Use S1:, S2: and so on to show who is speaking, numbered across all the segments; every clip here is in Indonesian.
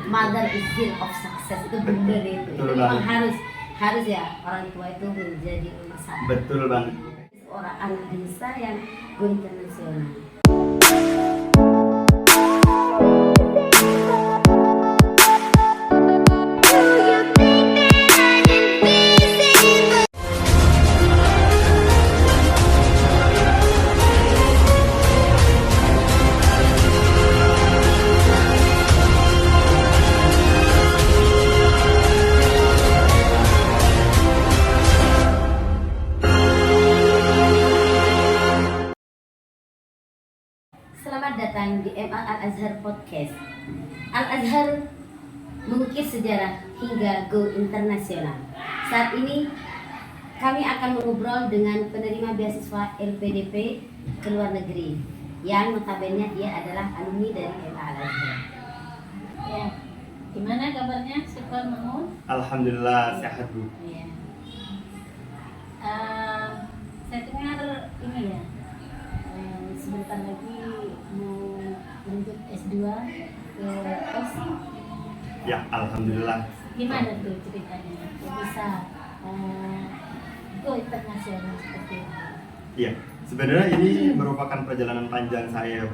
S1: mother is seal of success, itu benar itu.
S2: Betul
S1: Itu memang
S2: banget.
S1: harus ya orang tua itu menjadi nomor satu.
S2: Betul banget.
S1: Orang anak desa yang go internasional. Selamat datang di MA Al-Azhar Podcast. Al-Azhar mengukir sejarah hingga go internasional. Saat ini kami akan mengobrol dengan penerima beasiswa LPDP ke luar negeri yang notabene dia adalah alumni dari MA Al-Azhar.
S3: Ya, gimana kabarnya? Syukur Mahmud.
S2: Alhamdulillah sehat Bu.
S3: Ya. Saya dengar ini ya, sebentar lagi mau lanjut S2 ke Aussie.
S2: Ya Alhamdulillah.
S3: Gimana tuh ceritanya? Kok bisa go internasional seperti itu?
S2: Iya, sebenarnya ini merupakan perjalanan panjang saya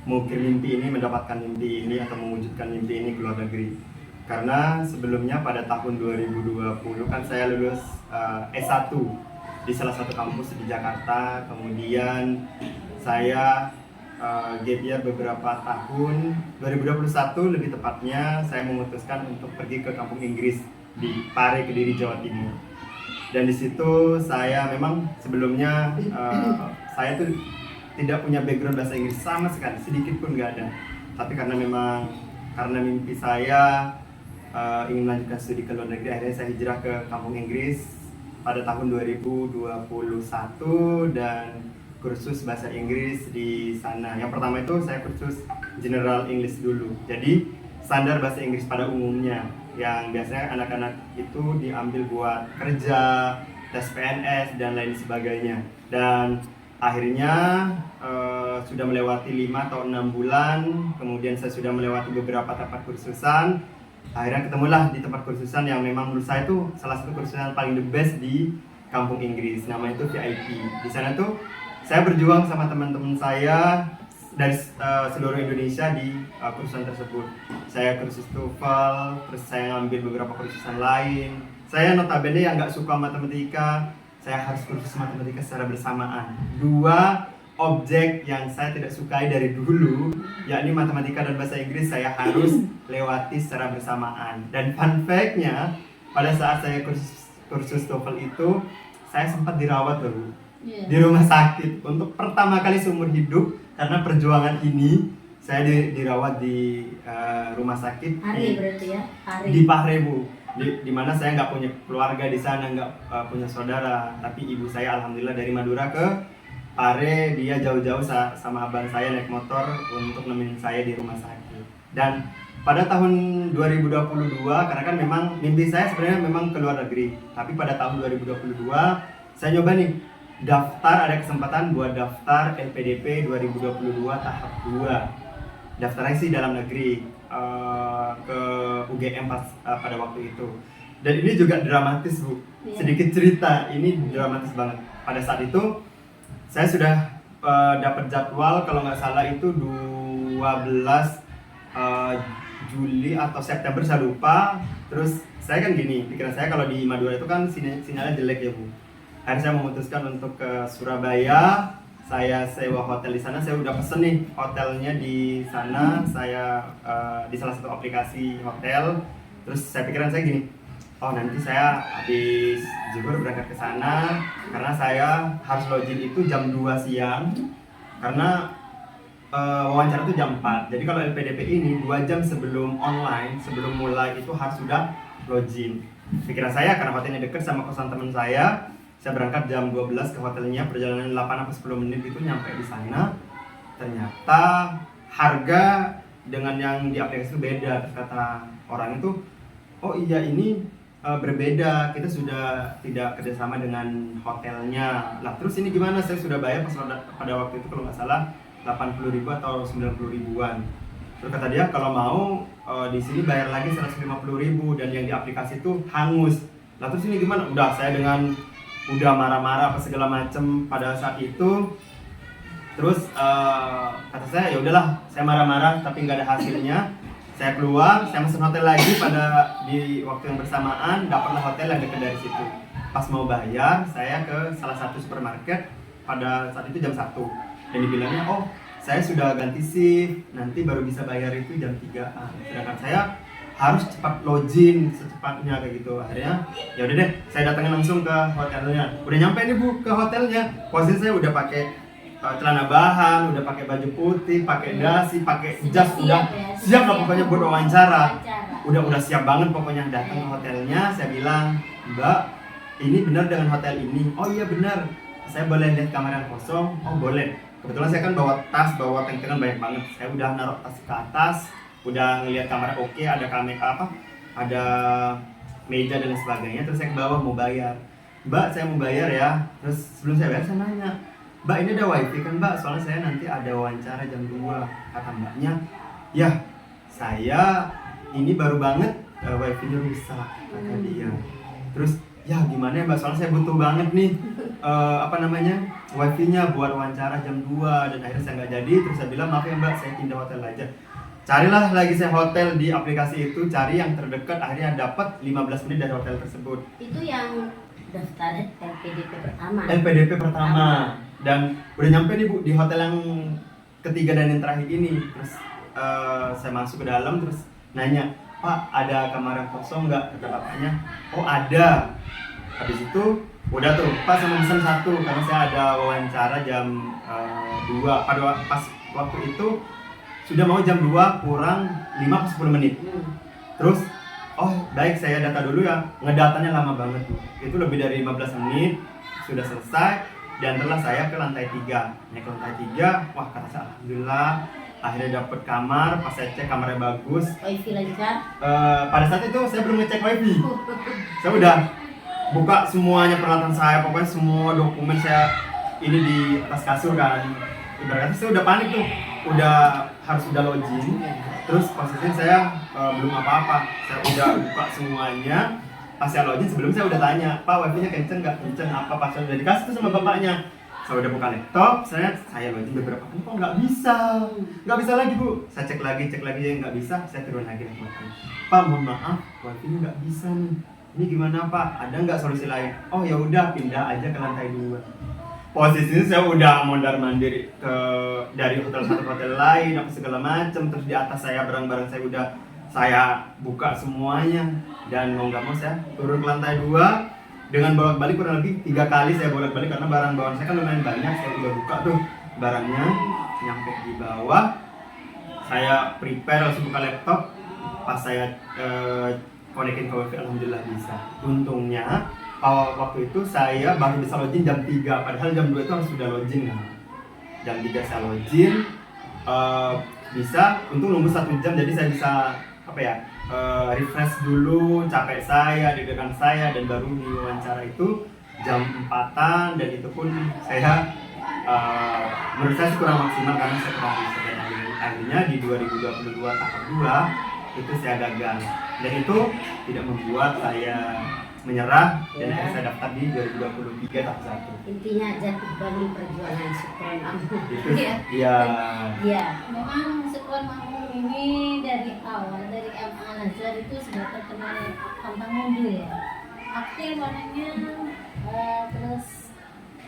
S2: mengukir mimpi ini, mendapatkan mimpi ini atau mewujudkan mimpi ini ke luar negeri. Karena sebelumnya pada tahun 2020 kan saya lulus S1 di salah satu kampus di Jakarta. Kemudian saya gap year beberapa tahun. 2021 lebih tepatnya saya memutuskan untuk pergi ke kampung Inggris di Pare, Kediri, Jawa Timur. Dan di situ saya memang sebelumnya saya tuh tidak punya background bahasa Inggris sama sekali, sedikit pun nggak ada. Tapi karena mimpi saya ingin melanjutkan studi ke luar negeri, akhirnya saya hijrah ke kampung Inggris pada tahun 2021 dan kursus bahasa Inggris di sana. Yang pertama itu saya kursus General English dulu. Jadi standar bahasa Inggris pada umumnya yang biasanya anak-anak itu diambil buat kerja, tes PNS dan lain sebagainya. Dan akhirnya sudah melewati 5 atau 6 bulan, kemudian saya sudah melewati beberapa tempat kursusan. Akhirnya ketemulah di tempat kursusan yang memang menurut saya itu salah satu kursusan paling the best di kampung Inggris, namanya itu VIP. Di sana tuh saya berjuang sama teman-teman saya dari seluruh Indonesia di kursusan tersebut. Saya kursus TOEFL, terus saya ngambil beberapa kursusan lain. Saya notabene yang nggak suka matematika, saya harus kursus matematika secara bersamaan. Dua objek yang saya tidak sukai dari dulu, yakni matematika dan bahasa Inggris, saya harus lewati secara bersamaan. Dan fun fact-nya, pada saat saya kursus TOEFL itu, saya sempat dirawat dulu di rumah sakit untuk pertama kali seumur hidup. Karena perjuangan ini, saya dirawat di rumah sakit
S1: Berarti ya?
S2: di Pare Bu. Di mana saya nggak punya keluarga di sana, nggak punya saudara. Tapi ibu saya alhamdulillah dari Madura ke Pare, dia jauh-jauh sama abang saya naik motor untuk nemenin saya di rumah sakit. Dan pada tahun 2022, karena kan memang mimpi saya sebenarnya memang ke luar negeri. Tapi pada tahun 2022, saya nyoba nih ada kesempatan buat daftar LPDP 2022 tahap 2. Daftarnya sih dalam negeri, ke UGM pada waktu itu. Dan ini juga dramatis Bu. Sedikit cerita, ini dramatis banget. Pada saat itu saya sudah dapat jadwal, kalau nggak salah itu 12 Juli atau September, saya lupa. Terus saya kan gini, pikiran saya kalau di Madura itu kan sinyalnya jelek ya Bu. Akhirnya saya memutuskan untuk ke Surabaya. Saya sewa hotel di sana, saya udah pesen nih hotelnya di sana. Saya di salah satu aplikasi hotel. Terus saya pikiran saya gini, oh nanti saya habis zuhur berangkat ke sana karena saya harus login itu jam 2 siang karena wawancara itu jam 4. Jadi kalau LPDP ini 2 jam sebelum online, sebelum mulai itu harus sudah login. Pikiran saya karena hotelnya dekat sama kosan teman saya berangkat jam 12 ke hotelnya, perjalanan 8 atau 10 menit itu nyampe di sana. Ternyata harga dengan yang di aplikasi itu beda. Kata orang itu, oh iya ini berbeda, kita sudah tidak kerjasama dengan hotelnya. Lah terus ini gimana? Saya sudah bayar pada waktu itu kalau nggak salah 80.000 atau 90.000-an. Terus kata dia kalau mau di sini bayar lagi 150.000 dan yang di aplikasi itu hangus. Lah terus ini gimana? Udah saya dengan udah marah-marah apa segala macem pada saat itu. Terus kata saya ya udahlah, saya marah-marah tapi nggak ada hasilnya. Saya keluar, saya pesen hotel lagi di waktu yang bersamaan, dapatlah hotel yang dekat dari situ. Pas mau bayar, saya ke salah satu supermarket pada saat itu jam 1. Dan dibilangnya, oh saya sudah ganti shift, nanti baru bisa bayar itu jam 3-an. Sedangkan saya harus cepat login secepatnya kayak gitu. Akhirnya ya udah deh, saya datangin langsung ke hotelnya. Udah nyampe nih Bu ke hotelnya. Posisi saya udah pakai celana bahan, udah pakai baju putih, pakai dasi, pakai jas, udah siap lah pokoknya buat wawancara. Udah siap banget pokoknya. Datang ke hotelnya, saya bilang, Mbak, ini benar dengan hotel ini? Oh iya benar. Saya boleh lihat kamar yang kosong? Oh boleh. Kebetulan saya kan bawa tas, bawa tank-tankan banyak banget. Saya udah naruh tas ke atas, udah ngelihat kamar oke, ada kamera ada meja dan sebagainya. Terus saya ke bawah mau bayar. Mbak, saya mau bayar ya. Terus sebelum saya bayar, saya nanya, Mbak ini ada wifi kan Mbak? Soalnya saya nanti ada wawancara jam 2. Kata mbaknya, ya saya ini baru banget wifi-nya rusak, kata dia. Terus ya gimana ya Mbak, soalnya saya butuh banget nih wifi-nya buat wawancara jam 2. Dan akhirnya saya nggak jadi. Terus saya bilang, maaf ya Mbak, saya pindah hotel aja. Carilah lagi saya hotel di aplikasi itu, cari yang terdekat, akhirnya dapat 15 menit dari hotel tersebut.
S1: Itu yang daftar LPDP pertama.
S2: LPDP pertama. Dan udah nyampe nih Bu di hotel yang ketiga dan yang terakhir ini. Terus saya masuk ke dalam terus nanya, Pak ada kamar yang kosong nggak? Kata bapaknya, oh ada. Habis itu udah tuh Pak sama pesan 1 karena saya ada wawancara jam 2. Pas waktu itu sudah mau jam 2 kurang 5-10 menit. Terus oh baik, saya data dulu ya. Ngedatanya lama banget tuh. Itu lebih dari 15 menit sudah selesai. Dan setelah saya ke lantai 3. Naik ke lantai 3, wah kata saya alhamdulillah akhirnya dapet kamar. Pas saya cek kamarnya bagus.
S1: Wifi lancar?
S2: Pada saat itu saya belum ngecek wifi. Saya udah buka semuanya peralatan saya, pokoknya semua dokumen saya ini di atas kasur kan. Ibaratnya saya udah panik tuh, harus login. Terus posisinya saya belum apa-apa, saya udah buka semuanya. Pas saya login, sebelum saya udah tanya, Pak wifi-nya kenceng nggak? Kenceng apa? Pas udah dikasih tuh sama bapaknya. Saya udah buka laptop, saya login beberapa kali, kok nggak bisa lagi Bu. Saya cek lagi nggak bisa, saya turun lagi laptopnya. Pak mohon maaf, wifi-nya nggak bisa nih. Ini gimana Pak? Ada nggak solusi lain? Oh ya udah, pindah aja ke lantai 2. Posisinya saya udah mondar-mandir dari hotel satu hotel lain, apa segala macam. Terus di atas saya barang-barang saya udah saya buka semuanya. Dan mau nggak mau saya turun ke lantai 2 dengan bolak-balik kurang lebih 3 kali saya bolak-balik karena barang bawaan saya kan lumayan banyak. Saya udah buka tuh barangnya, nyampe di bawah, saya prepare langsung buka laptop. Pas saya konekin ke wifi, alhamdulillah bisa. Untungnya waktu itu saya baru bisa login jam 3, padahal jam 2 itu harus sudah login kan. Jam 3 saya login, bisa, untung nunggu 1 jam jadi saya bisa refresh dulu capek saya, deg-degan saya, dan baru di wawancara itu jam 4-an. Dan itu pun saya menurut saya kurang maksimal karena saya kurang bisa. Dan akhirnya di 2022 tahap 2 itu saya gagal, dan itu tidak membuat saya menyerah. Dan saya daftar di 2023 tahap 1.
S1: Intinya jatuh bangun perjuangan Sukron Makmum.
S2: Iya.
S3: Memang Sukron Makmum ini dari awal, dari MA Al-Azhar itu sudah terkenal pantang mundur ya. Aktif orangnya, terus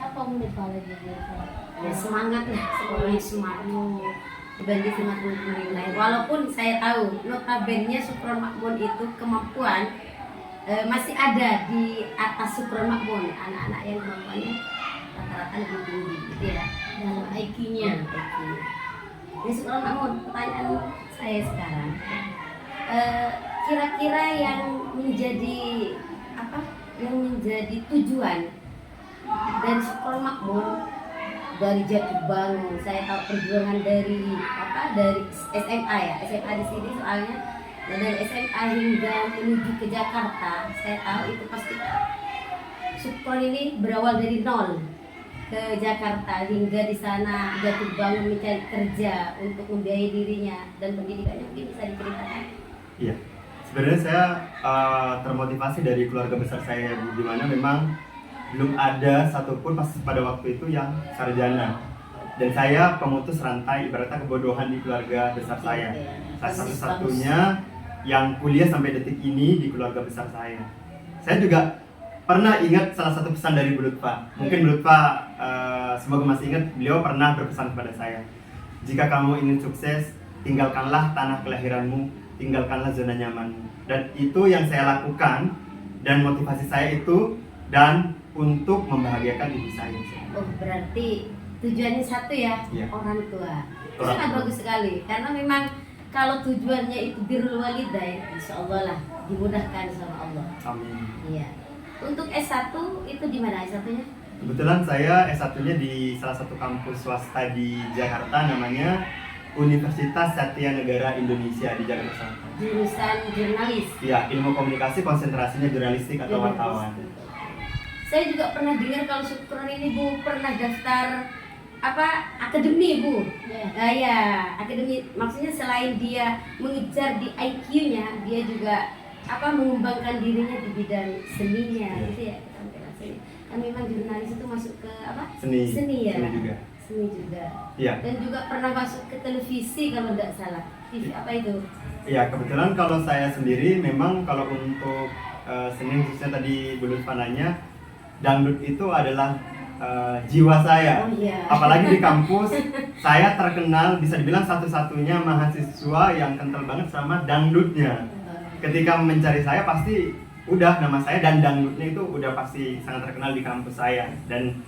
S3: apa mau lagi gitu?
S1: Ya semangat lah, semuanya semangat. Dibanding sama teman-teman lain. Walaupun saya tahu notabene Sukron Makmum itu kemampuan masih ada di atas Sukron Makmum. Anak-anak yang kemampuannya rata-rata lebih tinggi gitu ya.
S3: Dalam IQ-nya.
S1: Ini Sukron Makmum, pertanyaan saya sekarang, kira-kira yang menjadi tujuan dari Sukron Makmum dari jatuh bangun. Saya tahu perjuangan dari SMA ya, SMA di sini soalnya. Dan dari SMA hingga menuju ke Jakarta, saya tahu itu pasti Sukron ini berawal dari nol. ke Jakarta hingga di sana jatuh bangun mencari kerja untuk membiayai dirinya dan pendidikannya, mungkin bisa diceritakan?
S2: Iya, sebenarnya saya termotivasi dari keluarga besar saya, Bu, di mana memang belum ada satupun pada waktu itu yang sarjana. Dan saya pemutus rantai ibaratnya kebodohan di keluarga besar saya. Saya satu-satunya yang kuliah sampai detik ini di keluarga besar saya. Saya juga pernah ingat salah satu pesan dari Bu Lutfa. Mungkin Bu Lutfa semoga masih ingat, beliau pernah berpesan kepada saya. Jika kamu ingin sukses, tinggalkanlah tanah kelahiranmu, tinggalkanlah zona nyamanmu. Dan itu yang saya lakukan, dan motivasi saya itu dan untuk membahagiakan ibu saya.
S1: Oh, berarti tujuannya satu ya,
S2: Iya.
S1: orang tua. Itu
S2: Orang
S1: sangat
S2: tua.
S1: bagus sekali, karena memang kalau tujuannya itu birrul walidain, insya Allah lah dimudahkan sama Allah.
S2: Amin.
S1: Iya. Untuk S1 itu di mana S1-nya?
S2: Kebetulan saya S1-nya di salah satu kampus swasta di Jakarta, namanya Universitas Satya Negara Indonesia di Jakarta Selatan.
S1: Jurusan jurnalis.
S2: Ya, ilmu komunikasi, konsentrasinya jurnalistik atau
S1: Jurnalis.
S2: wartawan.
S1: Saya juga pernah dengar kalau Syukron ini Bu pernah daftar akademi Bu. Ya, akademi, maksudnya selain dia mengejar di IQ-nya, dia juga mengembangkan dirinya di bidang seninya,
S2: Iya.
S1: gitu ya. Kan memang jurnalis itu masuk ke
S2: Seni
S1: ya.
S2: juga.
S1: Seni juga.
S2: Iya.
S1: Dan juga pernah masuk ke televisi kalau tidak salah. TV apa itu?
S2: Iya, kebetulan kalau saya sendiri memang kalau untuk seni, khususnya tadi Bu Lutfa nanya, dangdut itu adalah jiwa saya.
S1: Oh iya.
S2: Apalagi di kampus, saya terkenal bisa dibilang satu-satunya mahasiswa yang kental banget sama dangdutnya. Ketika mencari saya pasti udah nama saya dan dangdutnya itu udah pasti sangat terkenal di kampus saya. Dan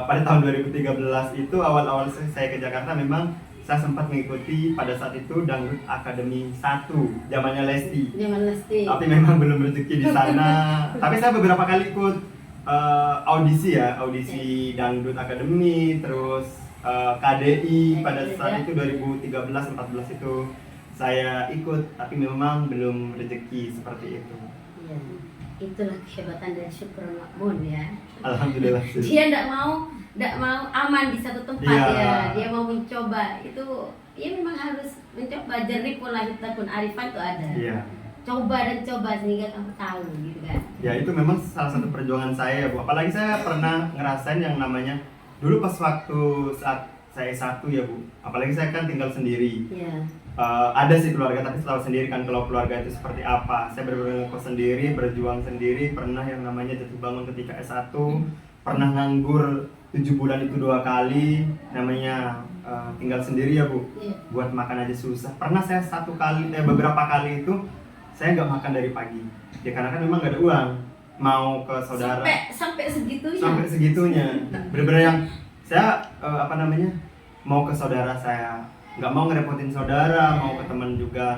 S2: pada tahun 2013 itu awal-awal saya ke Jakarta, memang saya sempat mengikuti pada saat itu Dangdut Akademi 1 zamannya Lesti.
S1: Zaman Lesti.
S2: Tapi memang belum rezeki di sana. Tapi saya beberapa kali ikut audisi Dangdut Akademi, terus KDI pada saat itu 2013-14 itu saya ikut, tapi memang belum rezeki seperti itu.
S1: Iya. Itulah kehebatan dari Syukron Makmun ya.
S2: Alhamdulillah sih.
S1: Dia tidak mau aman di satu tempat.
S2: Iya.
S1: Ya. Dia mau mencoba. Itu ya memang harus mencoba. Jernih pola hidup arifan itu ada.
S2: Iya.
S1: Coba dan coba sehingga kamu tahu gitu kan.
S2: Ya itu memang salah satu perjuangan saya, Bu. Apalagi saya pernah ngerasain yang namanya dulu pas waktu saat saya S1 ya, Bu. Apalagi saya kan tinggal sendiri.
S1: Iya.
S2: Ada sih keluarga, tapi selalu sendiri kan. Kalau keluarga itu seperti apa, saya benar-benar ngekos sendiri, berjuang sendiri. Pernah yang namanya jatuh bangun ketika S1, pernah nganggur 7 bulan itu 2 kali, namanya tinggal sendiri ya, Bu.
S1: Iya.
S2: Buat makan aja susah. Pernah saya beberapa kali itu saya nggak makan dari pagi ya, karena kan memang nggak ada uang mau ke saudara.
S1: Sampai segitunya.
S2: Sampai segitunya, bener-bener yang saya mau ke saudara, saya nggak mau ngerepotin saudara, mau ke teman juga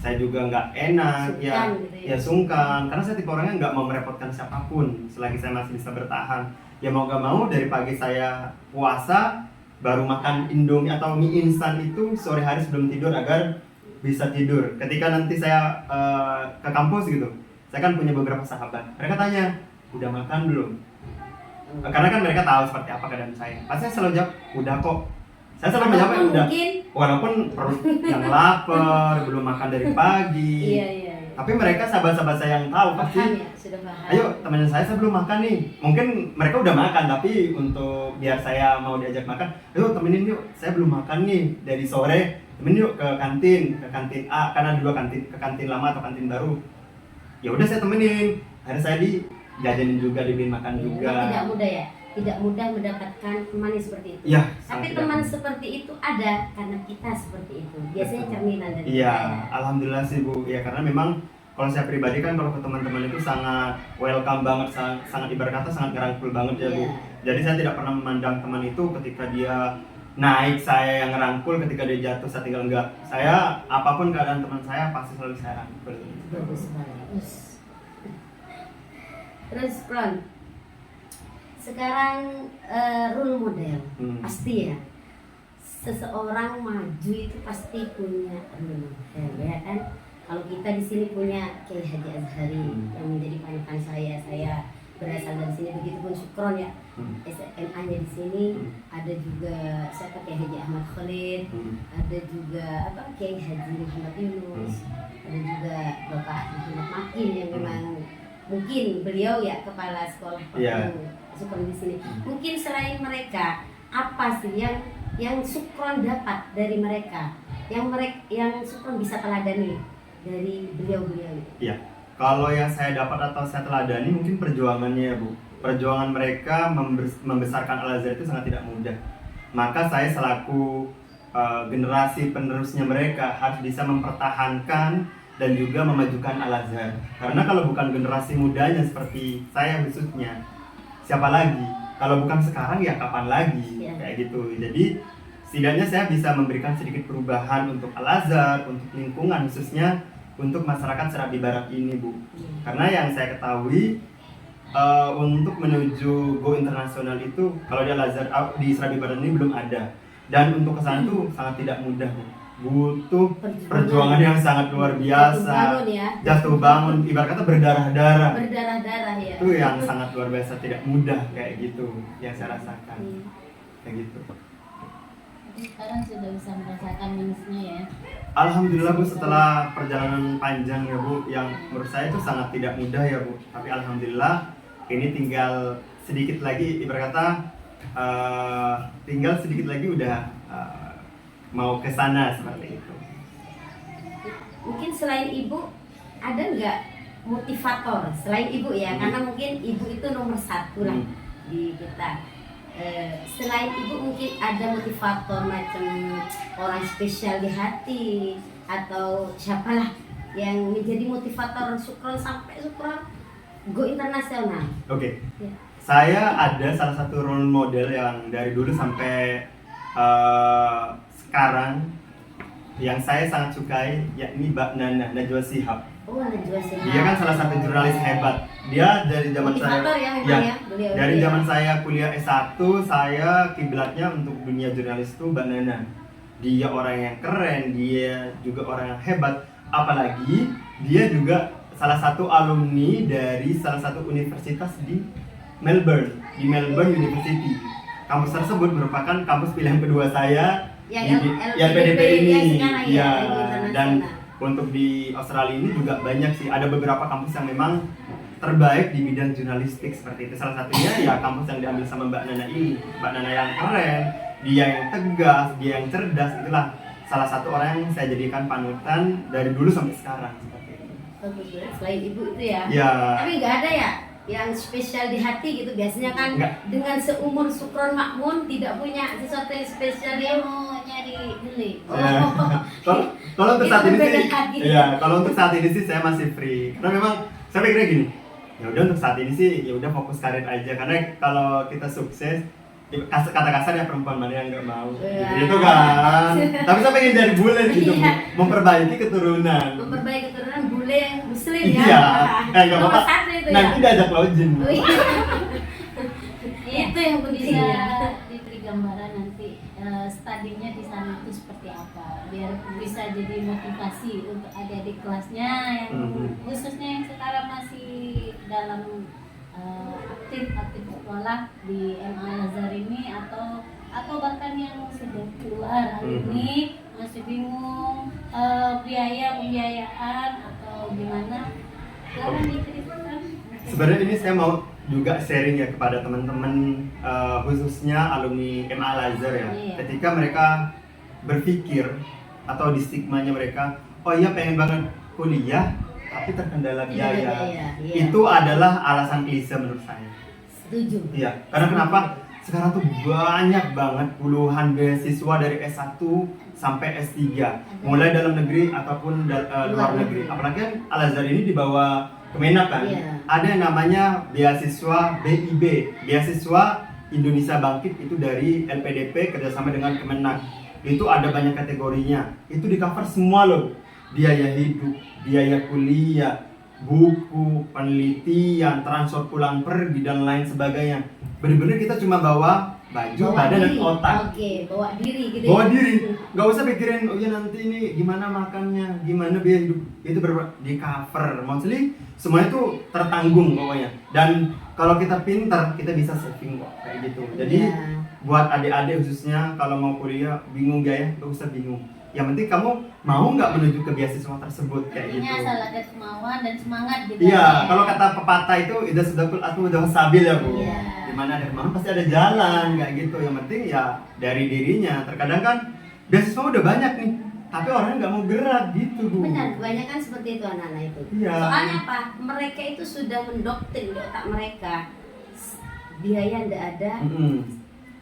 S2: saya juga nggak enak.
S1: Sungkan gitu ya.
S2: Ya sungkan, karena saya tipe orangnya nggak mau merepotkan siapapun selagi saya masih bisa bertahan. Ya mau nggak mau dari pagi saya puasa, baru makan Indomie atau mie instan itu sore hari sebelum tidur agar bisa tidur. Ketika nanti saya ke kampus gitu, saya kan punya beberapa sahabat, mereka tanya, udah makan belum? Karena kan mereka tahu seperti apa keadaan saya. Pasti saya selalu jawab, udah kok. Saya selalu menjawab udah.
S1: Mungkin.
S2: Walaupun perut yang lapar, belum makan dari pagi.
S1: Iya.
S2: Tapi mereka sahabat-sahabat saya yang tahu pasti.
S1: Paham ya, sudah paham.
S2: Ayo teman saya belum makan nih. Mungkin mereka udah makan, tapi untuk biar saya mau diajak makan, ayo temenin yuk. Saya belum makan nih dari sore. Temenin yuk ke kantin A, karena dua kantin, ke kantin lama atau kantin baru. Ya udah saya temenin. Akhirnya saya dijajanin juga, dibeliin makan juga.
S1: Tidak mudah ya. Tidak mudah mendapatkan teman yang seperti itu.
S2: Iya.
S1: Tapi teman seperti itu ada karena kita seperti itu. Biasanya cerminan dari
S2: Iya,
S1: kita ya.
S2: alhamdulillah sih Bu. Ya karena memang kalau saya pribadi kan kalau ke teman-teman itu sangat welcome banget, sangat ibarat kata sangat ngerangkul banget ya Bu.
S1: Iya.
S2: Jadi saya tidak pernah memandang teman itu ketika dia naik saya yang ngerangkul, ketika dia jatuh saya tinggal enggak. Saya apapun keadaan teman saya pasti selalu saya rangkul.
S1: Bagus sekali. Terus Pron, sekarang role model pasti ya. Seseorang maju itu pasti punya role model ya kan. Kalau kita di sini punya Kiai Haji Azhari yang menjadi panutan saya berasal dari sini. Begitupun Syukron ya, SMA-nya di sini. Ada juga siapa kayak Haji Ahmad Khalid, ada juga Kiai Haji Muhammad Yunus, ada juga Bapak Muhammad Makin yang memang mungkin beliau ya kepala sekolah Syukron di sini. Mungkin selain mereka, apa sih yang Syukron dapat dari mereka, yang Syukron bisa teladani dari beliau-beliau itu?
S2: Iya. Kalau yang saya dapat atau saya teladani mungkin perjuangannya ya Bu. Perjuangan mereka membesarkan Al-Azhar itu sangat tidak mudah. Maka saya selaku generasi penerusnya mereka harus bisa mempertahankan dan juga memajukan Al-Azhar. Karena kalau bukan generasi mudanya seperti saya khususnya, siapa lagi? Kalau bukan sekarang ya kapan lagi? Kayak gitu. Jadi setidaknya saya bisa memberikan sedikit perubahan untuk Al-Azhar, untuk lingkungan khususnya untuk masyarakat Serabi Barat ini Bu. Karena yang saya ketahui untuk menuju go internasional itu kalau di Al-Azhar di Serabi Barat ini belum ada, dan untuk kesana itu sangat tidak mudah Bu. Butuh perjuangan yang sangat luar biasa, jatuh bangun, ibarat kata berdarah-darah ya. Itu yang sangat luar biasa, tidak mudah kayak gitu yang saya rasakan kayak gitu.
S3: Sekarang sudah bisa merasakan minusnya ya.
S2: Alhamdulillah Bu, setelah perjalanan panjang ya Bu, yang menurut saya itu sangat tidak mudah ya Bu. Tapi alhamdulillah ini tinggal sedikit lagi, ibarat kata tinggal sedikit lagi udah mau ke sana seperti itu.
S1: Mungkin selain Ibu ada nggak motivator selain Ibu ya? Karena mungkin Ibu itu nomor satu lah di kita. Selain Ibu mungkin ada motivator macam orang spesial di hati atau siapalah yang menjadi motivator Syukron sampai Syukron go internasional.
S2: Oke. Saya ada salah satu role model yang dari dulu sampai sekarang yang saya sangat sukai, yakni Mbak Nana Najwa Shihab.
S1: Najwa Shihab.
S2: Dia kan salah satu jurnalis hebat. Dia dari zaman dari zaman saya kuliah S1, saya kiblatnya untuk dunia jurnalis itu Mbak Nana. Dia orang yang keren, dia juga orang yang hebat. Apalagi dia juga salah satu alumni dari salah satu universitas di Melbourne University. Kampus tersebut merupakan kampus pilihan kedua saya yang LPDP ini. Dan untuk di Australia ini juga banyak sih, ada beberapa kampus yang memang terbaik di bidang jurnalistik seperti itu. Salah satunya ya kampus yang diambil sama Mbak Nana ini. Mbak Nana yang keren, dia yang tegas, dia yang cerdas, itulah salah satu orang yang saya jadikan panutan dari dulu sampai sekarang seperti itu.
S1: Selain Ibu itu ya?
S2: Ya.
S1: Tapi nggak ada ya yang spesial di hati gitu? Biasanya kan dengan seumur Syukron Makmun tidak punya sesuatu yang spesial, dia mau nyari beli.
S2: Kalau untuk saat ini sih, kalau untuk saat ini sih saya masih free. Karena memang saya pikirnya gini, ya udah untuk saat ini sih ya udah fokus karir aja. Karena kalau kita sukses, kata kasar ya perempuan mana yang nggak mau, gitu kan. Tapi saya pengen jadi bule gitu, memperbaiki keturunan
S1: bule yang muslim ya.
S2: Iya, nggak apa-apa. Nanti diajak login.
S3: Itu yang bisa diberi gambaran nanti studinya di sana itu seperti apa, biar bisa jadi motivasi untuk adik-adik kelasnya yang khususnya yang sekarang masih dalam aktif sekolah di MA Al-Azhar ini atau bahkan yang sudah keluar hari ini masih bingung pembiayaan atau gimana. Silakan diceritakan.
S2: Sebenarnya ini saya mau juga sharing ya kepada teman-teman khususnya alumni MA Al-Azhar ya. Ketika mereka berpikir atau di stigmanya mereka, oh iya pengen banget kuliah tapi terkendala biaya. Itu adalah alasan klise menurut saya.
S1: Setuju.
S2: Iya, karena kenapa? Sekarang tuh banyak banget puluhan beasiswa dari S1 sampai S3, mulai dalam negeri ataupun luar negeri. Apalagi kan Al-Azhar ini dibawa Kemenak kan. Ada yang namanya beasiswa BIB, beasiswa Indonesia Bangkit, itu dari LPDP kerjasama dengan Kemenak. Itu ada banyak kategorinya. Itu di cover semua loh. Biaya hidup, biaya kuliah, buku, penelitian, transfer pulang pergi dan lain sebagainya. Bener-bener kita cuma bawa baju, badan dan otak.
S1: Bawa diri gitu.
S2: Bawa diri. Gak usah pikirin, oh ya nanti ini gimana makannya, gimana biaya hidup. Itu di cover. Mostly semuanya itu tertanggung pokoknya. Dan kalau kita pintar kita bisa saving kok kayak gitu. Jadi
S1: Iya.
S2: buat adik-adik khususnya kalau mau kuliah bingung gak ya, gak usah bingung. Yang penting kamu mau nggak menuju ke beasiswa tersebut kayak gitu.
S3: Intinya asal ada kemauan dan semangat gitu.
S2: Iya,
S3: ya.
S2: kalau kata pepatah itu ida sedakul atau udah sabil ya bu.
S3: Iya.
S2: Dimana ada kemauan pasti ada jalan kayak gitu. Yang penting ya dari dirinya. Terkadang kan beasiswa udah banyak nih, tapi orangnya nggak mau gerak gitu bu.
S1: Benar, kebanyakan seperti itu anak-anak itu.
S2: Iya.
S1: Soalnya apa? Mereka itu sudah mendoktrin di otak mereka. Biaya ndak ada,
S2: Mm-mm.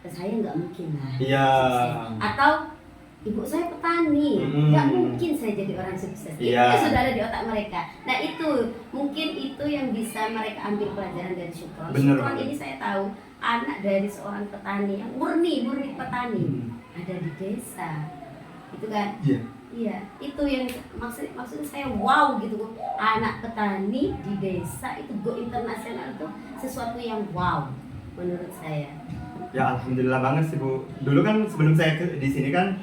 S1: saya nggak mungkin lah.
S2: Iya.
S1: Sukses. Atau ibu saya petani, nggak mungkin saya jadi orang sukses.
S2: Iya.
S1: Itu sudah ada di otak mereka. Nah itu mungkin itu yang bisa mereka ambil pelajaran dari Syukron.
S2: Bener
S1: Syukron
S2: banget.
S1: ini saya tahu anak dari seorang petani yang murni petani
S2: Hmm.
S1: ada di desa, itu kan?
S2: Iya.
S1: Iya, itu yang maksudnya saya wow gitu, anak petani di desa itu go internasional itu sesuatu yang wow menurut saya.
S2: Ya alhamdulillah banget sih bu. Dulu kan sebelum saya di sini kan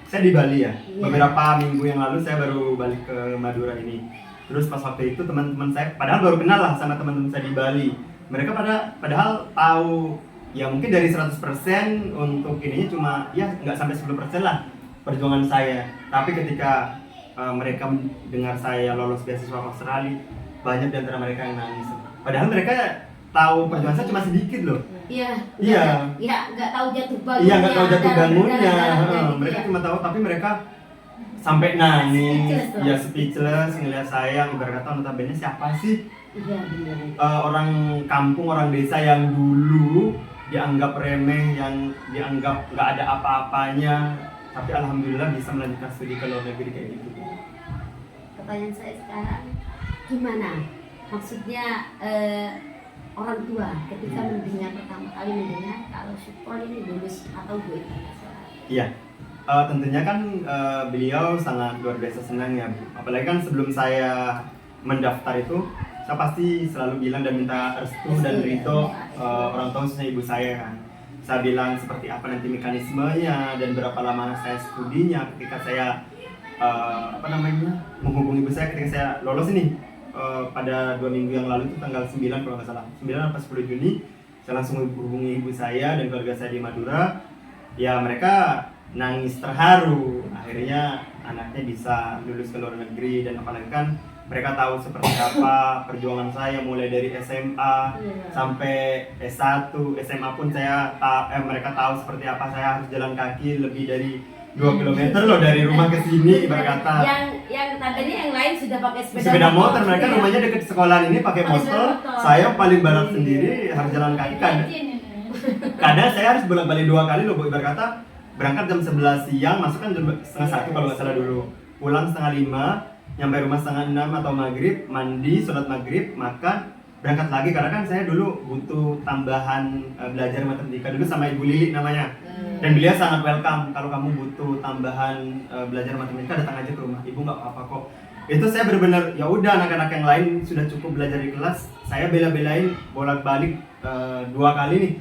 S2: saya di Bali ya.
S1: Iya.
S2: Beberapa minggu yang lalu saya baru balik ke Madura ini. Terus pas waktu itu teman-teman saya, padahal baru kenal lah sama teman-teman saya di Bali. Mereka padahal tahu ya mungkin dari 100% untuk ininya cuma ya nggak sampai 10% lah perjuangan saya. Tapi ketika mereka mendengar saya lolos beasiswa ke Australia, banyak di antara mereka yang nangis. Padahal mereka tahu perjuangan saya cuma sedikit loh.
S1: Iya,
S2: Iya.
S1: nggak tahu jatuh bangunnya.
S2: Iya nggak tahu jatuh bangunnya.
S1: darah-darahnya gitu
S2: Mereka
S1: ya.
S2: cuma tahu, tapi mereka sampai nangis,
S1: Speechless lah.
S2: ya speechless ngeliat saya, berkata notabene siapa sih
S1: Iya benar.
S2: orang kampung, orang desa yang dulu dianggap remeh, yang dianggap nggak ada apa-apanya, tapi alhamdulillah bisa melanjutkan studi ke luar negeri kayak gitu.
S1: Pertanyaan saya sekarang, gimana? Maksudnya orang tua ketika mendengar pertama kali mendengar kalau Syukron ini lulus atau go internasional.
S2: Iya, tentunya kan beliau sangat luar biasa senang ya Bu. Apalagi kan sebelum saya mendaftar itu, saya pasti selalu bilang dan minta restu dan ridho orang tua khususnya ibu saya kan. Saya bilang seperti apa nanti mekanismenya dan berapa lama saya studinya ketika saya menghubungi ibu saya ketika saya lolos ini pada 2 minggu yang lalu itu tanggal 9 kalau nggak salah 9 atau 10 Juni saya langsung hubungi ibu saya dan keluarga saya di Madura. Ya mereka nangis terharu akhirnya anaknya bisa lulus ke luar negeri, dan apalagi kan mereka tahu seperti apa perjuangan saya mulai dari SMA sampai S1, SMA pun mereka tahu seperti apa saya harus jalan kaki lebih dari 2 km loh dari rumah ke sini ibarat kata.
S1: Yang tadinya yang lain sudah pakai
S2: Sepeda motor, mereka
S1: Iya.
S2: rumahnya dekat sekolah ini pakai
S1: Pakai
S2: motor,
S1: sepeda motor.
S2: saya paling balap sendiri harus jalan kaki kan. Kadang saya harus bolak-balik 2 kali loh, ibarat kata berangkat jam 11 siang, masuk kan jam setengah 1 kalau nggak salah dulu, pulang setengah 5, nyampe rumah setengah 6 atau maghrib, mandi, sholat maghrib, makan, berangkat lagi karena kan saya dulu butuh tambahan belajar matematika dulu sama Ibu Lili namanya. Dan beliau sangat welcome, kalau kamu butuh tambahan belajar matematika datang aja ke rumah, ibu nggak apa-apa kok. Itu saya benar-benar ya udah, anak-anak yang lain sudah cukup belajar di kelas, saya bela-belain bolak-balik 2 kali nih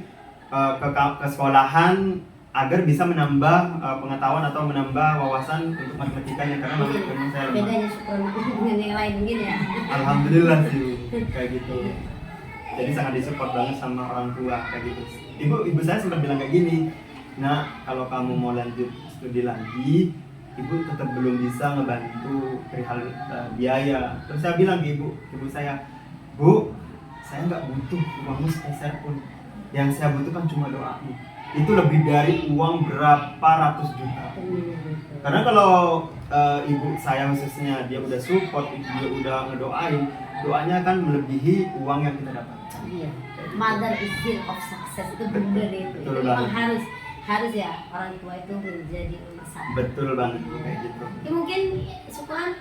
S2: ke sekolahan agar bisa menambah pengetahuan atau menambah wawasan untuk matematikanya karena matematika saya lemah.
S1: Bedanya Syukron dengan yang lain mungkin ya.
S2: Alhamdulillah sih kayak gitu. Jadi sangat disupport banget sama orang tua kayak gitu. Ibu saya sempat bilang kayak gini, nah kalau kamu mau lanjut studi lagi, ibu tetap belum bisa ngebantu perihal biaya. Terus saya bilang ke ibu saya, Bu, saya nggak butuh uangmu sepeser pun. Yang saya butuhkan cuma doamu. Itu lebih dari uang berapa ratus juta. Karena kalau ibu saya khususnya dia udah support, dia udah ngedoain, doanya akan melebihi uang yang kita dapat.
S1: Iya. Mother is seal of success, itu benar itu.
S2: Betul
S1: Itu memang
S2: banget.
S1: harus ya orang tua itu menjadi nomor 1.
S2: Betul banget kayak gitu.
S1: Ya, mungkin Syukron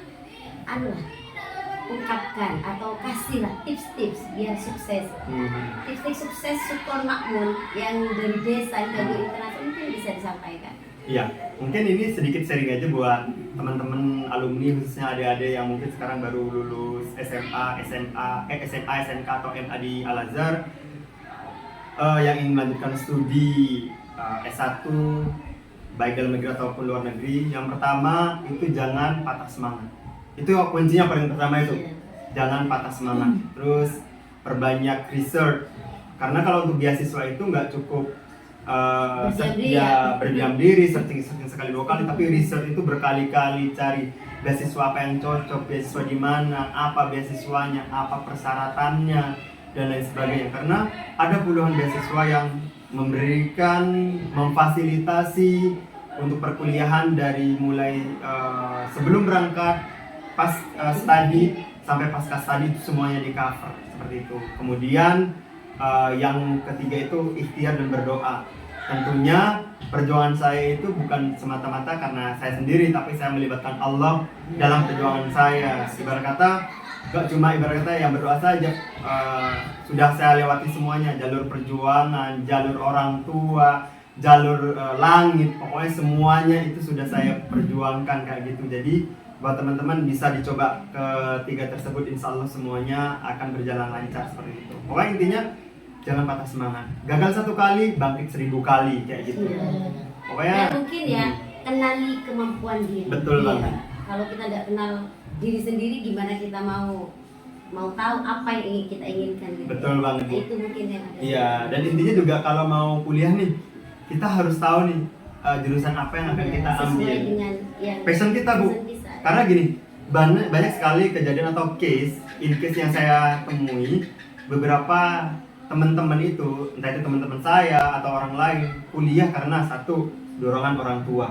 S1: ungkapkan atau kasihlah tips-tips biar sukses. Tips-tips sukses Syukron Makmun yang dari desa hingga ke internasional mungkin bisa disampaikan.
S2: Iya, mungkin ini sedikit sharing aja buat teman-teman alumni khususnya adik-adik yang mungkin sekarang baru lulus SMA, SMK atau MA di Al-Azhar yang ingin melanjutkan studi S1 baik dalam negeri ataupun luar negeri. Yang pertama itu jangan patah semangat. Itu kuncinya paling pertama itu. Jangan patah semangat. Terus perbanyak research. Karena kalau untuk beasiswa itu nggak cukup berdiam diri, searching sekali 2 kali, tapi research itu berkali-kali cari beasiswa apa yang cocok, beasiswa di mana, apa beasiswanya, apa persyaratannya, dan lain sebagainya. Karena ada puluhan beasiswa yang memfasilitasi untuk perkuliahan dari mulai sebelum berangkat, pas studi sampai pasca studi, itu semuanya di cover seperti itu. Kemudian yang ketiga itu ikhtiar dan berdoa. Tentunya perjuangan saya itu bukan semata-mata karena saya sendiri, tapi saya melibatkan Allah dalam perjuangan saya. Ibarat kata, gak cuma ibarat kata yang berdoa saja, sudah saya lewati semuanya, jalur perjuangan, jalur orang tua, jalur langit, pokoknya semuanya itu sudah saya perjuangkan kayak gitu. Jadi buat teman-teman bisa dicoba ketiga tersebut, insya Allah semuanya akan berjalan lancar seperti itu. Pokoknya intinya jangan patah semangat. Gagal 1 kali, bangkit 1000 kali kayak gitu. Pokoknya
S1: mungkin ya kenali kemampuan diri.
S2: Betul banget.
S1: Kalau kita nggak kenal diri sendiri, gimana kita mau tahu apa yang ingin kita inginkan gitu.
S2: Betul banget.
S1: Nah, itu mungkin yang ada.
S2: Iya, dan intinya juga kalau mau kuliah nih, kita harus tahu nih jurusan apa yang akan kita ambil.
S1: Sesuai dengan yang
S2: passion kita, Bu. Karena gini, banyak sekali kejadian atau case yang saya temui, beberapa teman-teman itu, entah itu teman-teman saya atau orang lain, kuliah karena satu, dorongan orang tua.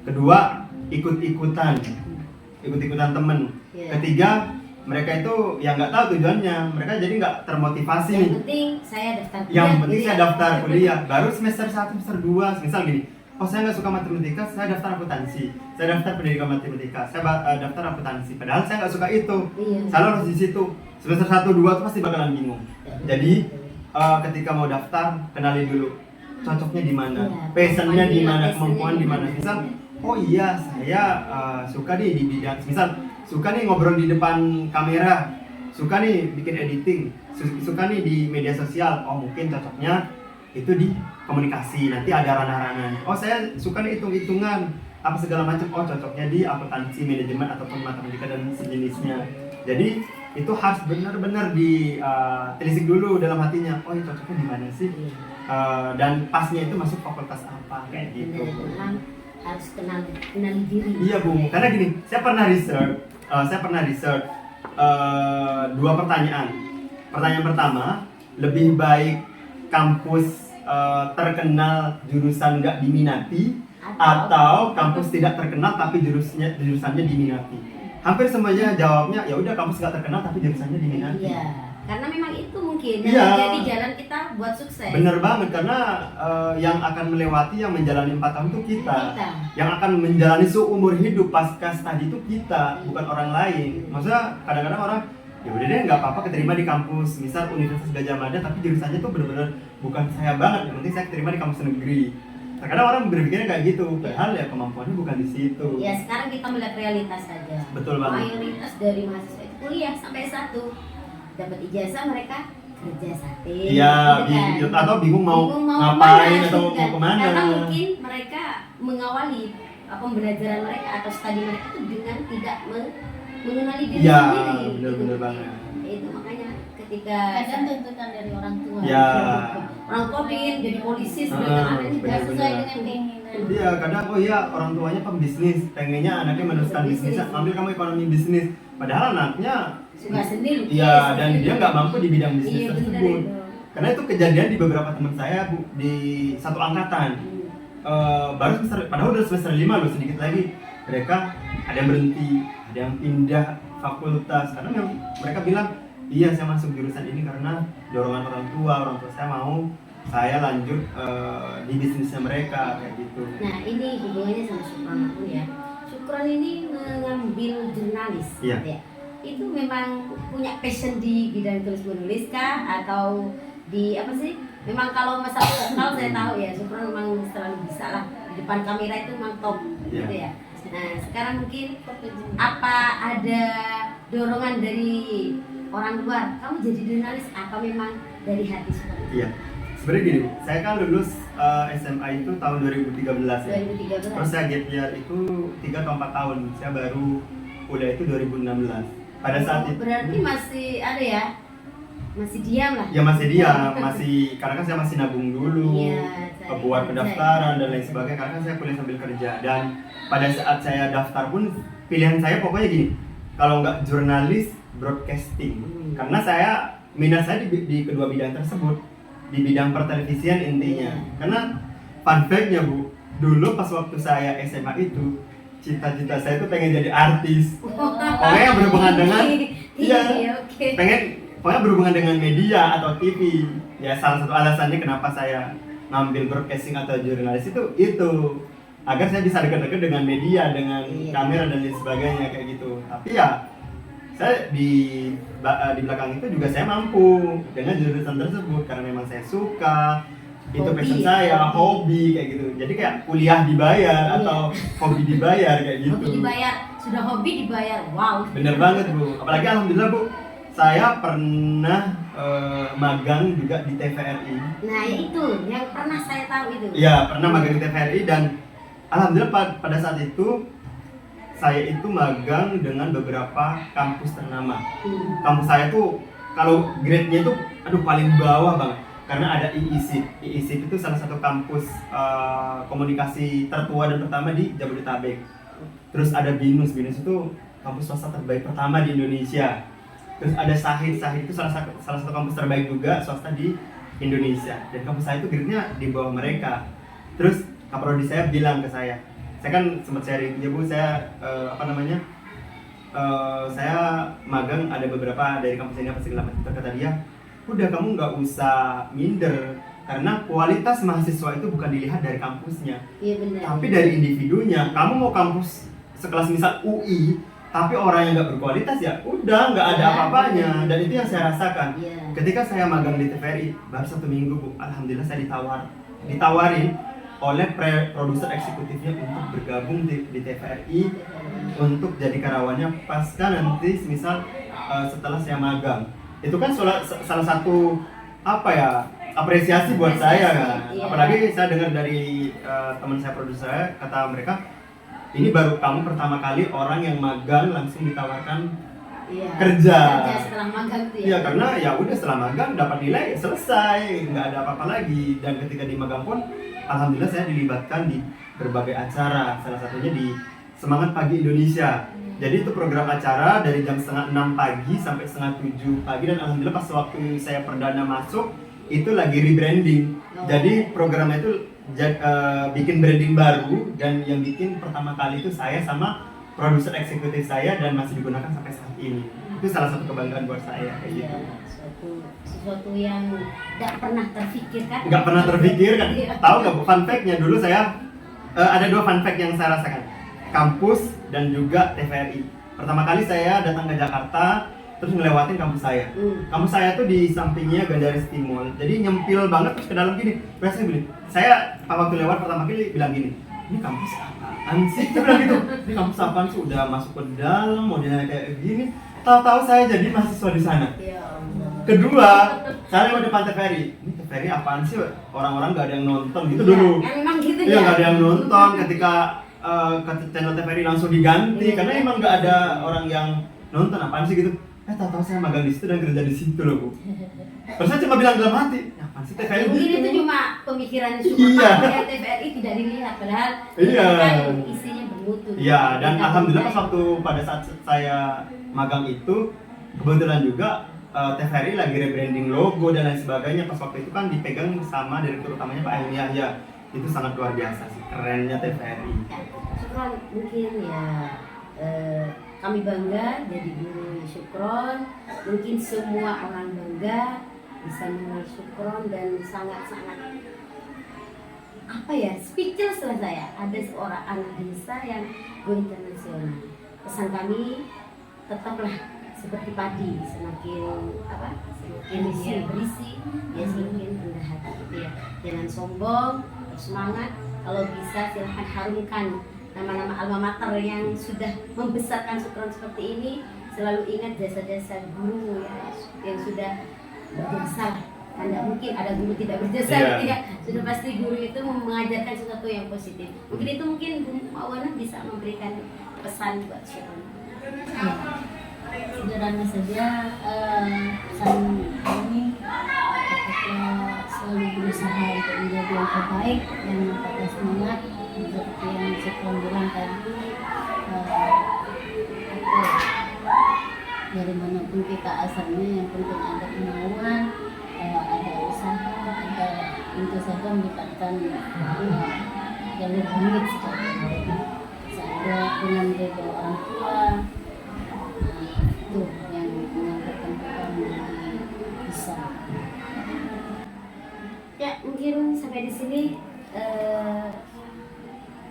S2: Kedua, ikut-ikutan teman. Ketiga, mereka itu yang nggak tahu tujuannya, mereka jadi nggak termotivasi.
S1: Yang penting saya daftar kuliah.
S2: Yang penting saya daftar kuliah. Baru semester 1, semester 2, misal gini, oh saya nggak suka matematika, saya daftar akuntansi, saya daftar pendidikan matematika, saya daftar akuntansi. Padahal saya nggak suka itu. Saya harus di situ. Semester 1, 2 itu pasti bakalan bingung. Jadi ketika mau daftar, kenali dulu cocoknya di mana, passionnya di mana, kemampuan di mana. Misal, oh iya saya suka nih di bidang, misal suka nih ngobrol di depan kamera, suka nih bikin editing, suka nih di media sosial. Oh mungkin cocoknya itu di komunikasi, nanti ada ranah-ranahnya. Oh saya suka nih hitung-hitungan, apa segala macam. Oh cocoknya di akuntansi, manajemen ataupun matematika dan sejenisnya. Jadi itu harus benar-benar ditelisik dulu dalam hatinya. Oh ini cocoknya di mana sih? Dan pasnya itu masuk fakultas apa kayak gitu.
S1: Harus kenali diri.
S2: Iya Bu, karena gini, saya pernah research 2 pertanyaan. Pertanyaan pertama, lebih baik kampus terkenal jurusan nggak diminati atau kampus tidak terkenal tapi jurusannya diminati? Hampir semuanya jawabnya ya udah kampus nggak terkenal tapi jurusannya diminati.
S1: Iya, karena memang itu mungkin yang menjadi jalan kita buat sukses.
S2: Bener banget, karena yang akan melewati, yang menjalani 4 tahun itu kita. Yang akan menjalani seumur hidup pasca studi itu kita, bukan orang lain. Maksudnya kadang-kadang orang ya udah deh nggak apa-apa keterima di kampus misal Universitas Gadjah Mada tapi jurusannya tuh bener-bener bukan saya banget, yang penting saya keterima di kampus negeri. Terkadang orang berpikirnya kayak gitu, padahal ya kemampuannya bukan di situ.
S1: Ya sekarang kita melihat realitas saja.
S2: Betul banget.
S1: Mayoritas dari mahasiswa itu kuliah sampai S1, dapat ijazah mereka kerja sate.
S2: Iya,
S1: gitu kan.
S2: atau bingung mau ngapain atau mau kemana.
S1: Karena mungkin mereka mengawali pembelajaran mereka atau studi mereka itu dengan tidak mengenali diri sendiri.
S2: Iya, benar-benar banget.
S1: Itu makanya ketika
S3: Kadang tuntutan dari orang tua.
S2: Ya.
S1: Orang tua pengen jadi polisi
S2: Ah,
S1: sebenarnya
S3: Tidak
S2: benar-benar.
S3: sesuai dengan keinginan.
S2: Iya, kadang oh iya orang tuanya pembisnis, pengennya anaknya meneruskan bisnisnya, ambil kamu ekonomi bisnis. Padahal anaknya
S1: suka sendiri.
S2: iya, dan dia nggak mampu di bidang bisnis
S1: Iya, benar
S2: tersebut.
S1: itu.
S2: Karena itu kejadian di beberapa teman saya Bu, di satu angkatan. Baru padahal udah semester 5 loh, sedikit lagi mereka ada yang berhenti, ada yang pindah fakultas karena mereka bilang iya saya masuk jurusan ini karena dorongan orang tua saya mau saya lanjut di bisnisnya mereka kayak gitu.
S1: Nah ini hubungannya sama Syukron aku ya. Syukron ini mengambil jurnalis,
S2: Iya.
S1: ya. Itu memang punya passion di bidang tulis menulis kah atau di apa sih? Memang kalau masalah vokal saya tahu ya, Syukron memang selalu bisa lah di depan kamera itu memang top,
S2: Iya.
S1: gitu ya. Nah sekarang mungkin apa ada dorongan dari orang luar? Kamu jadi jurnalis apa memang dari hati seperti itu?
S2: Iya. Sebenarnya gini, saya kan lulus SMA itu tahun 2013 ya.
S1: 2013.
S2: Terus saya gap year itu 3 atau 4 tahun. Saya baru kuliah itu 2016. Pada saat itu
S1: berarti masih ada ya masih diam lah.
S2: Ya masih diam, masih karena kan saya masih nabung dulu,
S1: Iya, saya
S2: buat
S1: kerja.
S2: pendaftaran dan lain sebagainya. Karena kan saya kuliah sambil kerja, dan pada saat saya daftar pun pilihan saya pokoknya gini, kalau nggak jurnalis, broadcasting. Karena saya minat saya di kedua bidang tersebut, di bidang pertelevisian intinya. Karena fun fact-nya Bu, dulu pas waktu saya SMA itu cita-cita saya tuh pengen jadi artis. Pokoknya yang berhubungan dengan
S1: Iya, oke.
S2: pokoknya berhubungan dengan media atau TV. Ya salah satu alasannya kenapa saya ngambil broadcasting atau jurnalis itu agar saya bisa dekat-dekat dengan media, dengan kamera dan lain sebagainya kayak gitu. Tapi ya saya di belakang itu juga saya mampu dengan jurusan tersebut karena memang saya suka, itu
S1: Hobi,
S2: passion saya, hobi kayak gitu. Jadi kayak kuliah dibayar atau hobi dibayar kayak gitu.
S1: Hobi dibayar, sudah hobi dibayar, wow.
S2: Bener banget Bu, apalagi alhamdulillah Bu, saya pernah magang juga di TVRI.
S1: Nah itu yang pernah saya tahu itu.
S2: Iya, pernah magang di TVRI dan alhamdulillah pada saat itu saya itu magang dengan beberapa kampus ternama. Kampus saya tuh kalau grade-nya itu paling bawah banget karena ada IISIP. IISIP itu salah satu kampus komunikasi tertua dan pertama di Jabodetabek. Terus ada BINUS itu kampus swasta terbaik pertama di Indonesia. Terus ada Sahid itu salah satu kampus terbaik juga swasta di Indonesia. Dan kampus saya itu grade-nya di bawah mereka. Terus kaprodi saya bilang ke saya kan sempat sharing ya Bu, saya saya magang ada beberapa dari kampus ini apa segala macam. Kata dia, udah kamu nggak usah minder karena kualitas mahasiswa itu bukan dilihat dari kampusnya,
S1: Iya benar.
S2: tapi dari individunya. Kamu mau kampus sekelas misal UI, tapi orang yang nggak berkualitas ya udah nggak ada apa-apanya. Dan itu yang saya rasakan ketika saya magang di TVRI baru 1 minggu Bu. Alhamdulillah saya ditawarin oleh produser eksekutifnya untuk bergabung di TVRI untuk jadi karyawannya pasca nanti misal setelah saya magang. Itu kan salah satu apresiasi buat saya kan. Apalagi saya dengar dari teman saya produser, kata mereka ini baru kamu pertama kali orang yang magang langsung ditawarkan kerja
S1: setelah magang tuh
S2: Iya, karena ya udah setelah magang dapat nilai selesai, nggak ada apa-apa lagi. Dan ketika di magang pun alhamdulillah saya dilibatkan di berbagai acara, salah satunya di Semangat Pagi Indonesia. Jadi itu program acara dari jam 5:30 pagi sampai 6:30 pagi, dan alhamdulillah pas waktu saya perdana masuk itu lagi rebranding. Jadi programnya itu bikin branding baru, dan yang bikin pertama kali itu saya sama produser eksekutif saya, dan masih digunakan sampai saat ini. Itu salah satu kebanggaan buat saya kayak gitu.
S1: Sesuatu yang nggak pernah terfikirkan.
S2: Nggak pernah terpikirkan. Tahu nggak Bu, fun fact-nya dulu saya ada 2 fun fact yang saya rasakan. Kampus dan juga TVRI. Pertama kali saya datang ke Jakarta, terus ngelewatin kampus saya. Kampus saya tuh di sampingnya Gandaris Timur. Jadi nyempil banget terus ke dalam gini. Terus saya bilang, saya waktu lewat pertama kali bilang gini, ini kampus apaan sih? Saya bilang gitu. Ini kampus apaan sih? Udah masuk ke dalam, modelnya kayak gini. Tahu-tahu saya jadi mahasiswa di sana. Kedua, saya lewat depan TVRI. Ini TVRI apaan sih? Orang-orang nggak ada yang nonton gitu dulu.
S1: Emang gitu
S2: Iya, nggak ada yang nonton ketika ke channel TVRI langsung diganti karena emang nggak ada orang yang nonton, apaan sih gitu. Tahu-tahu saya magang di situ dan kerja di situ loh Bu. Terus saya cuma bilang dalam hati, apaan sih TVRI?
S1: Mungkin
S2: gitu?
S1: itu cuma pemikiran
S2: Iya.
S1: supaya TVRI tidak dilihat, padahal
S2: Iya.
S1: kan isinya bermutu.
S2: Iya, dan
S1: Tidak
S2: alhamdulillah pas
S1: baik.
S2: waktu pada saat saya magang itu kebetulan juga TVRI lagi rebranding logo dan lain sebagainya. Pas waktu itu kan dipegang sama direktur utamanya Pak Helmi Yahya. Itu sangat luar biasa sih, kerennya TVRI.
S1: Syukron mungkin ya, kami bangga jadi guru Syukron. Mungkin semua orang bangga bisa mengenal Syukron, dan sangat-sangat speechless lah saya. Ada seorang anak desa yang go internasional. Pesan kami tetaplah seperti padi, semakin berisi ya semakin rendah hati gitu ya. Jangan sombong, semangat. Kalau bisa silahkan harumkan nama-nama alma mater yang sudah membesarkan Syukron seperti ini. Selalu ingat jasa-jasa guru ya, yang sudah berjasa. Tidak mungkin ada guru tidak berjasa gitu ya. Sudah pasti guru itu mengajarkan sesuatu yang positif. Mungkin Bu Mawana bisa memberikan pesan buat Syukron.
S3: Sederhana saja, pesan yang terbaik, yang patah semangat, seperti yang Syukron bilang tadi. Apa dari manapun kita asalnya, yang penting ada kemauan, ada usaha, ada tentu saja mendapatkan jalur rumit seperti itu. Saya dengan ridho orang tua, itu yang mengantarkan kita menjadi bisa.
S1: Ya, mungkin sampai di sini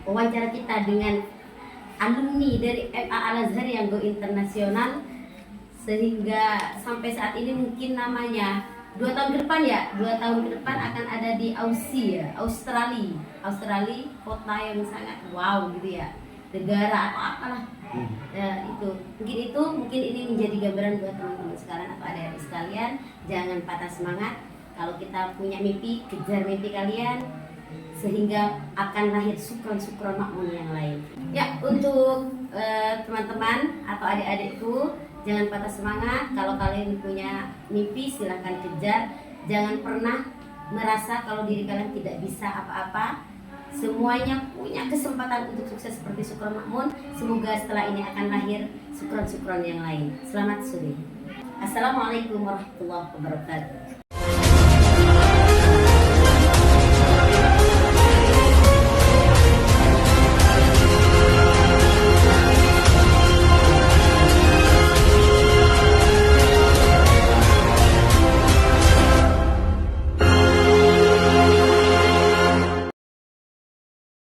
S1: wawancara kita dengan alumni dari MA Al-Azhar yang go internasional, sehingga sampai saat ini mungkin namanya 2 tahun ke depan ya, 2 tahun ke depan akan ada di Aussie ya, Australia, kota yang sangat wow gitu ya, negara atau apalah. Ya, mungkin ini menjadi gambaran buat teman-teman sekarang atau adik-adik sekalian, jangan patah semangat. Kalau kita punya mimpi, kejar mimpi kalian, sehingga akan lahir sukron makmun yang lain. Ya, untuk teman-teman atau adik-adikku, jangan patah semangat. Kalau kalian punya mimpi, silahkan kejar. Jangan pernah merasa kalau diri kalian tidak bisa apa-apa. Semuanya punya kesempatan untuk sukses seperti Syukron Makmun. Semoga setelah ini akan lahir sukron yang lain. Selamat sore. Assalamualaikum warahmatullahi wabarakatuh.